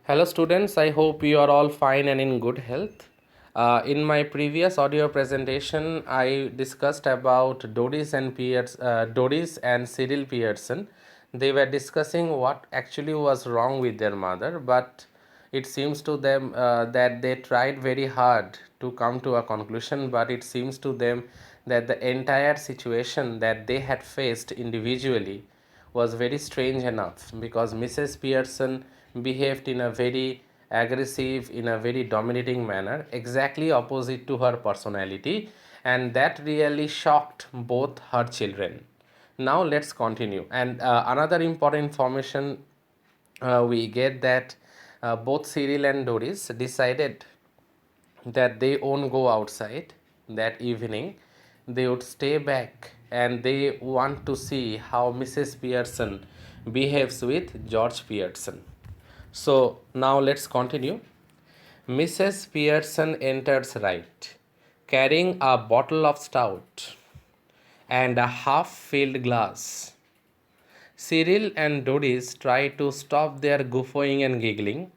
Hello students, I hope you are all fine and in good health. In my previous audio presentation, I discussed about Doris and Cyril Pearson. They were discussing what actually was wrong with their mother, but it seems to them that they tried very hard to come to a conclusion, but it seems to them that the entire situation that they had faced individually was very strange enough because Mrs. Pearson behaved in a very aggressive, in a very dominating manner, exactly opposite to her personality, and that really shocked both her children. Now let's continue. And another important information we get that both Cyril and Doris decided that they won't go outside that evening. They would stay back and they want to see how Mrs. Pearson behaves with George Pearson. So now let's continue. Mrs. Pearson enters right, carrying a bottle of stout and a half filled glass. Cyril and Doris try to stop their guffawing and giggling,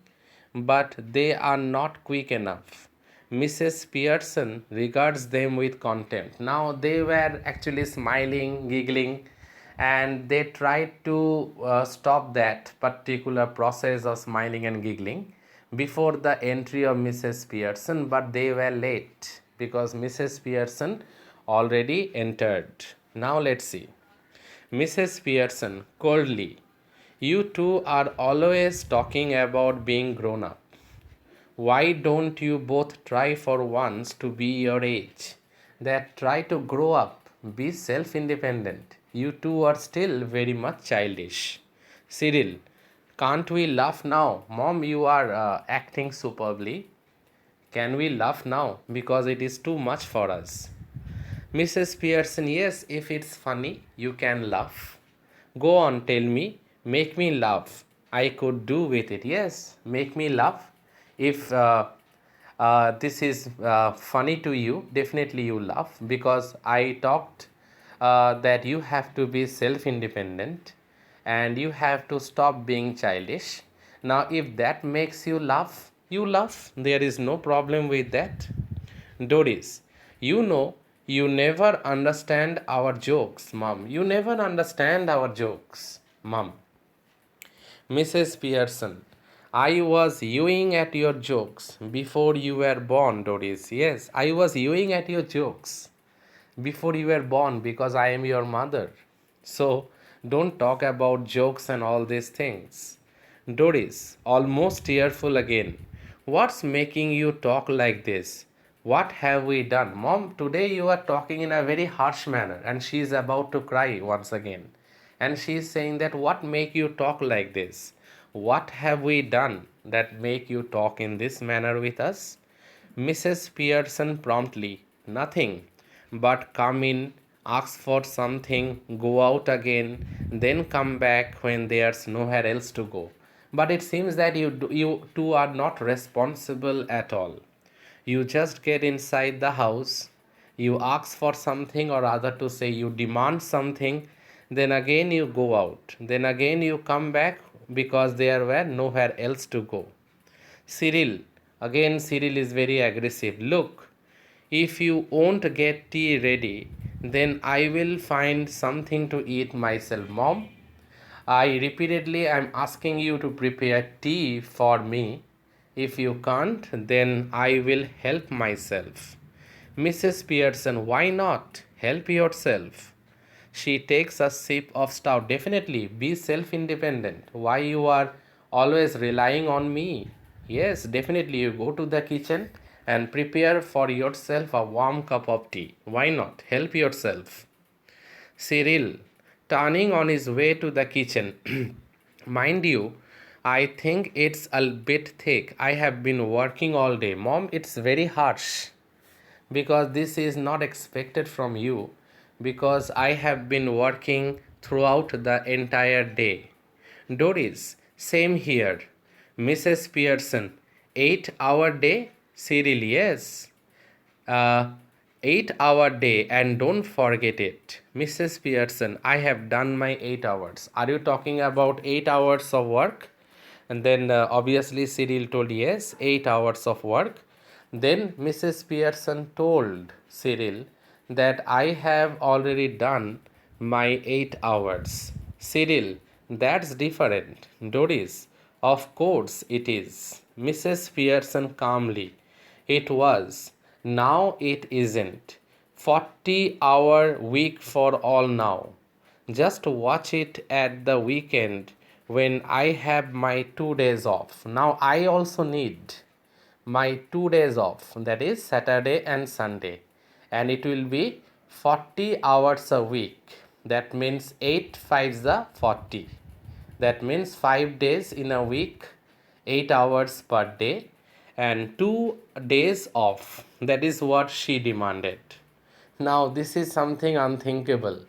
but they are not quick enough. Mrs. Pearson regards them with contempt. Now they were actually smiling, giggling, and they tried to stop that particular process of smiling and giggling before the entry of Mrs. Pearson, but they were late because Mrs. Pearson already entered. Now let's see. Mrs. Pearson coldly, you two are always talking about being grown up. Why don't you both try for once to be your age? That try to grow up, be self independent. You two are still very much childish. Cyril, can't we laugh now? Mom, you are acting superbly. Can we laugh now? Because it is too much for us. Mrs. Pearson, yes, if it's funny, you can laugh. Go on, tell me, make me laugh. I could do with it. Yes, make me laugh. If this is funny to you, definitely you laugh because I talked that you have to be self independent and you have to stop being childish. Now, if that makes you laugh, you laugh. There is no problem with that. Doris, you know, you never understand our jokes, Mum. You never understand our jokes, Mum. Mrs. Pearson, I was yewing at your jokes before you were born, Doris. Yes, I was yewing at your jokes before you were born because I am your mother. So don't talk about jokes and all these things. Doris, almost tearful again. What's making you talk like this? What have we done? Mom, today you are talking in a very harsh manner and she is about to cry once again. And she is saying that what make you talk like this? What have we done that make you talk in this manner with us? Mrs. Pearson promptly, nothing, but come in, ask for something, go out again, then come back when there's nowhere else to go. But it seems that you two are not responsible at all. You just get inside the house, you ask for something or rather to say you demand something, then again you go out, then again you come back because there were nowhere else to go. Cyril, again Cyril is very aggressive. Look, if you won't get tea ready, then I will find something to eat myself. Mom, I repeatedly am asking you to prepare tea for me. If you can't, then I will help myself. Mrs. Pearson, why not? Help yourself. She takes a sip of stout. Definitely be self independent. Why you are always relying on me? Yes, definitely you go to the kitchen and prepare for yourself a warm cup of tea. Why not? Help yourself. Cyril, turning on his way to the kitchen. Mind you, I think it's a bit thick. I have been working all day. Mom, it's very harsh because this is not expected from you because I have been working throughout the entire day. Doris, same here. Mrs. Pearson, 8-hour day? Cyril, yes. Uh, 8-hour day, and don't forget it. Mrs. Pearson, I have done my 8 hours. Are you talking about 8 hours of work? And then obviously Cyril told yes, 8 hours of work. Then Mrs. Pearson told Cyril that I have already done my 8 hours. Cyril, that's different. Doris, of course it is. Mrs. Pearson calmly. It was. Now it isn't. 40-hour week for all now. Just watch it at the weekend when I have my 2 days off. Now I also need my 2 days off, that is Saturday and Sunday, and it will be 40 hours a week. That means 8 5s are 40. That means 5 days in a week, 8 hours per day, and 2 days off. That is what she demanded. Now, this is something unthinkable.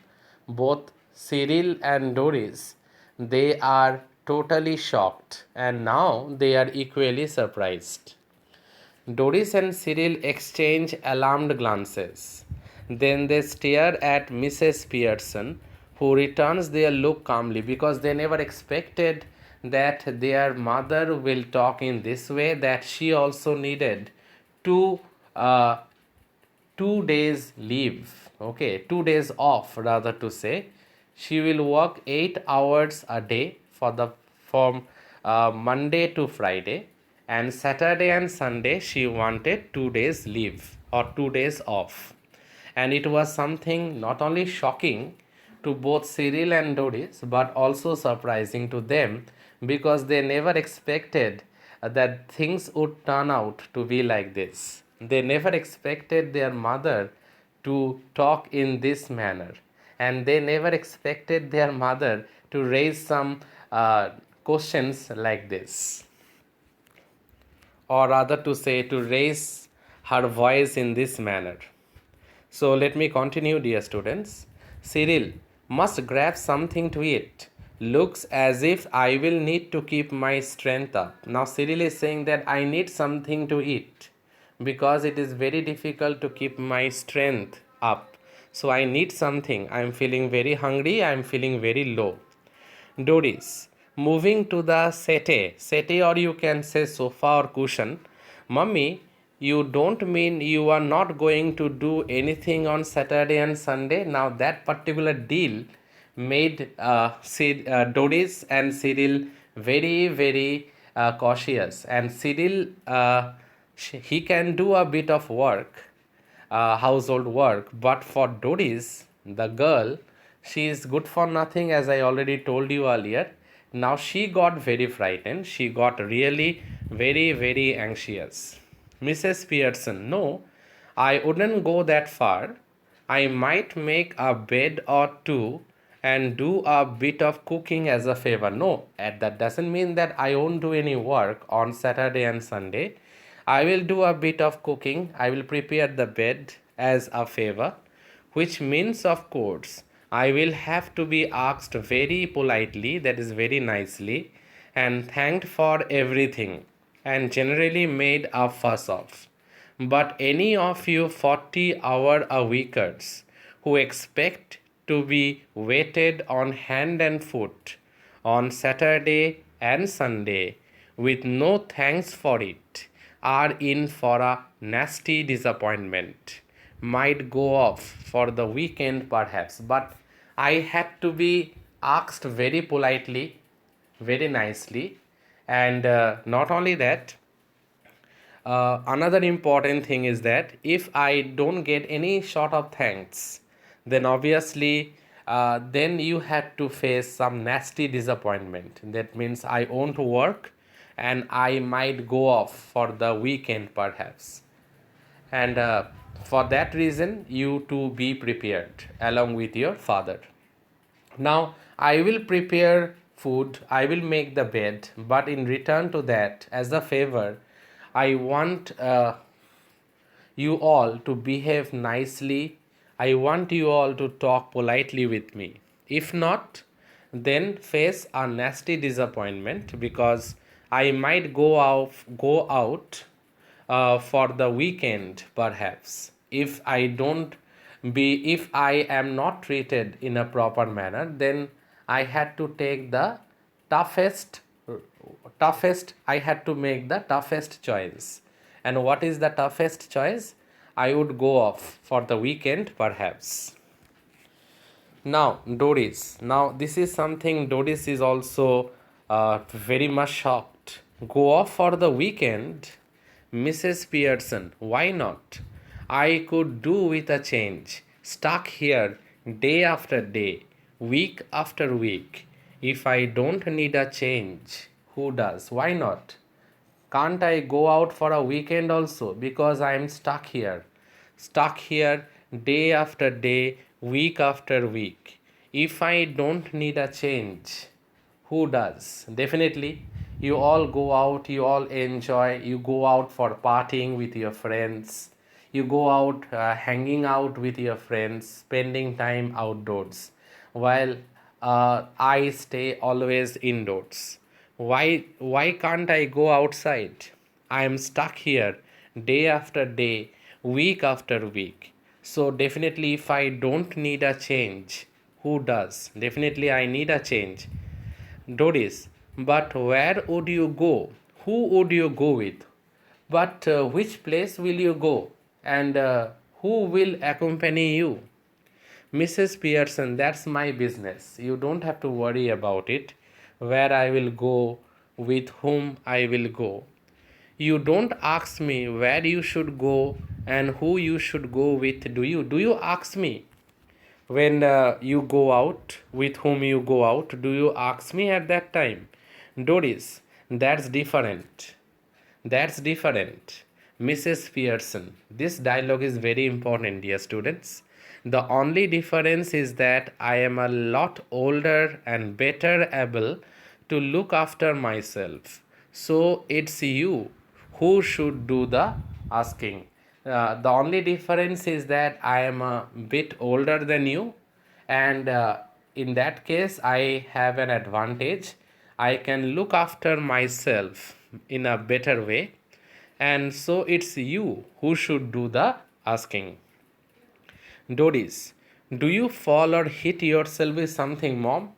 Both Cyril and Doris, they are totally shocked, and now they are equally surprised. Doris and Cyril exchange alarmed glances. Then they stare at Mrs. Pearson, who returns their look calmly because they never expected that their mother will talk in this way, that she also needed to uh, 2 days leave, okay, 2 days off rather to say. She will work 8 hours a day for the from Monday to Friday, and Saturday and Sunday she wanted 2 days leave or 2 days off. And it was something not only shocking to both Cyril and Doris but also surprising to them, because they never expected that things would turn out to be like this. They never expected their mother to talk in this manner, and they never expected their mother to raise some questions like this, or rather to say, to raise her voice in this manner. So let me continue, dear students. Cyril must grab something to eat. Looks as if I will need to keep my strength up. Now Cyril is saying that I need something to eat because it is very difficult to keep my strength up. So I need something. I am feeling very hungry. I am feeling very low. Doris, moving to the settee or you can say sofa or cushion. Mummy, you don't mean you are not going to do anything on Saturday and Sunday? Now that particular deal made Doris and Cyril very, very cautious. And Cyril, he can do a bit of work, household work, but for Doris, the girl, she is good for nothing, as I already told you earlier. Now she got very frightened. She got really very, very anxious. Mrs. Pearson, no, I wouldn't go that far. I might make a bed or two and do a bit of cooking as a favor. No, that doesn't mean that I won't do any work on Saturday and Sunday. I will do a bit of cooking. I will prepare the bed as a favor, which means, of course, I will have to be asked very politely, that is very nicely, and thanked for everything, and generally made a fuss of. But any of you 40-hour-a-weekers who expect to be waited on hand and foot on Saturday and Sunday with no thanks for it are in for a nasty disappointment. Might go off for the weekend perhaps, but I had to be asked very politely, very nicely, and not only that, another important thing is that if I don't get any sort of thanks, then obviously then you had to face some nasty disappointment. That means I won't work and I might go off for the weekend perhaps. And for that reason, you to be prepared along with your father. Now, I will prepare food, I will make the bed, but in return to that, as a favor, I want you all to behave nicely. I want you all to talk politely with me. If not, then face a nasty disappointment because I might go out for the weekend perhaps if I am not treated in a proper manner. Then I had to take the toughest toughest, I had to make the toughest choice. And what is the toughest choice? I would go off for the weekend perhaps. Now, Doris. Now, this is something Doris is also very much shocked. Go off for the weekend, Mrs. Pearson. Why not? I could do with a change. Stuck here day after day, week after week. If I don't need a change, who does? Why not? Can't I go out for a weekend also? Because I am stuck here day after day, week after week. If I don't need a change, who does? Definitely, you all go out, you all enjoy, you go out for partying with your friends, you go out hanging out with your friends, spending time outdoors, while I stay always indoors. Why can't I go outside? I am stuck here day after day, week after week. So definitely if I don't need a change, who does? Definitely I need a change. Doris, but where would you go? Who would you go with? But which place will you go? And who will accompany you? Mrs. Pearson, that's my business. You don't have to worry about it. Where I will go, with whom I will go. You don't ask me where you should go and who you should go with, do you? Do you ask me when you go out, with whom you go out? Do you ask me at that time? Doris, that's different. That's different. Mrs. Pearson, this dialogue is very important, dear students. The only difference is that I am a lot older and better able to look after myself. So it's you who should do the asking. The only difference is that I am a bit older than you, and in that case, I have an advantage. I can look after myself in a better way, and so it's you who should do the asking. Doris, do you fall or hit yourself with something, mom?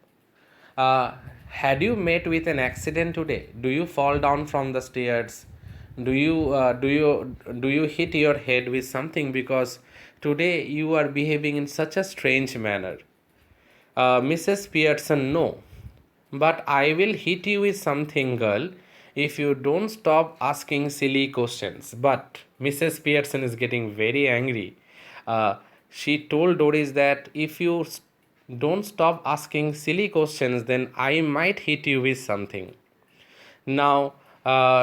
Uh, had you met with an accident today? Do you fall down from the stairs? Do you hit your head with something? Because today you are behaving in such a strange manner. Mrs. Pearson, no. But I will hit you with something, girl, if you don't stop asking silly questions. But Mrs. Pearson is getting very angry. She told Doris that if you don't stop asking silly questions, then I might hit you with something. Now,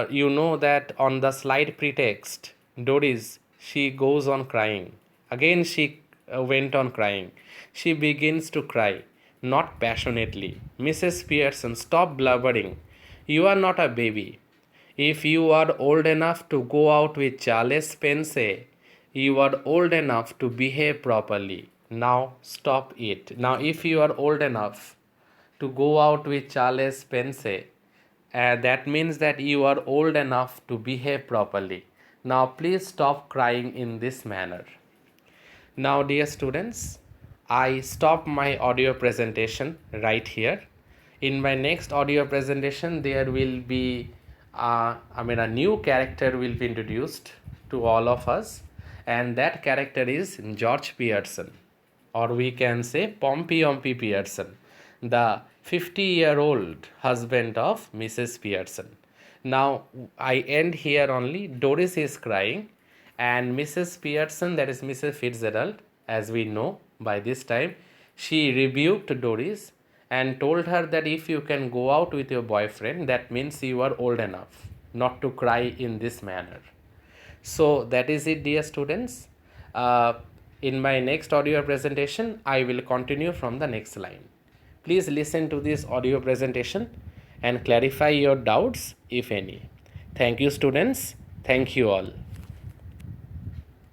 you know that on the slight pretext, Doris, she goes on crying. Again, she went on crying. She begins to cry, not passionately. Mrs. Pearson, stop blubbering. You are not a baby. If you are old enough to go out with Charles Spence, you are old enough to behave properly. Now, stop it. Now, if you are old enough to go out with Charles Spence, that means that you are old enough to behave properly. Now, please stop crying in this manner. Now, dear students, I stop my audio presentation right here. In my next audio presentation, there will be, a new character will be introduced to all of us, and that character is George Pearson, or we can say Pompey Pearson, the 50-year-old husband of Mrs. Pearson. Now, I end here only. Doris is crying, and Mrs. Pearson, that is Mrs. Fitzgerald, as we know by this time, she rebuked Doris and told her that if you can go out with your boyfriend, that means you are old enough not to cry in this manner. So that is it, dear students. In my next audio presentation, I will continue from the next line. Please listen to this audio presentation and clarify your doubts if any. Thank you, students. Thank you all.